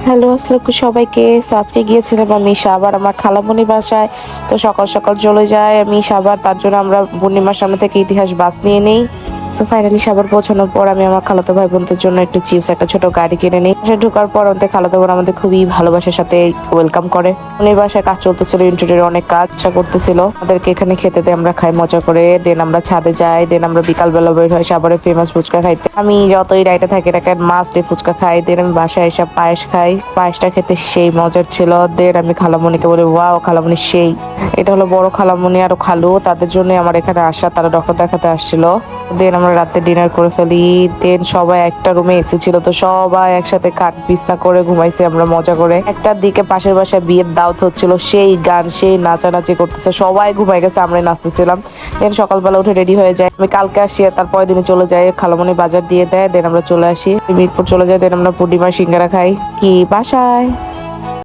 Hello, আসসালামু সবাইকে। আজকে গিয়েছিলাম আমি সাভার আমার খালামণির বাসায়। তো সকাল সকাল চলে যাই আমি সাভার। তার জন্য আমরা পূর্ণিমার সামনে থেকে ইতিহাস বাস নিয়ে নেই। ফাইনালি সাভার পৌঁছানোর পর আমি আমার খালাতো ভাই বোনদের জন্য একটু চিপস একটা ছোট গাড়ি কিনে নিই। বাসায় ঢোকার পর আমাদের খালাতো বোন আমাদের খুবই ভালোবাসার সাথে ওয়েলকাম করে। উনি বাসায় কাজ চলতেছিল, ইন্টারভিউ অনেক কাজ করতেছিল। আমাদেরকে এখানে খেতে দেয়, আমরা খাই মজা করে। দেন আমরা ছাদে যাই। দেন আমরা বিকালবেলা বের হয় সাভারের ফেমাস ফুচকা খাইতে। আমি যতই রাইটে থাকি না কেন মাস্ট এই ফুচকা খাই। দেন আমি বাসায় এসে পায়েস খাই। পায়েসটা খেতে সেই মজার ছিল। দেন আমি খালামণিকে বলি, ওয়াও খালামণি সেই। এটা হলো বড় খালামণি আর খালু, তাদের জন্য আমার এখানে আসা, তারা ডক্টর দেখাতে আসছিল। দেন আমরা রাতে ডিনার করে ফেলি। দেন সবাই একটা রুমে এসি ছিল, তো সবাই একসাথে কাঠ বিছনা করে ঘুমাইছি আমরা মজা করে। একটার দিকে পাশের বাসায় বিয়ের দাওয়াত হচ্ছিল, সেই গান সেই নাচানাচি করতেছে, সবাই ঘুমাই গেছে, আমরাই নাচতেছিলাম। দেন সকালবেলা উঠে রেডি হয়ে যায়। আমি কালকে আসি, তারপরের দিনে চলে যাই। খালামণি বাজার দিয়ে দেয়। দেন আমরা চলে আসি মিরপুর চলে যাই। দেন আমরা পূর্ণিমার সিঙ্গারা খাই কি বাসায়।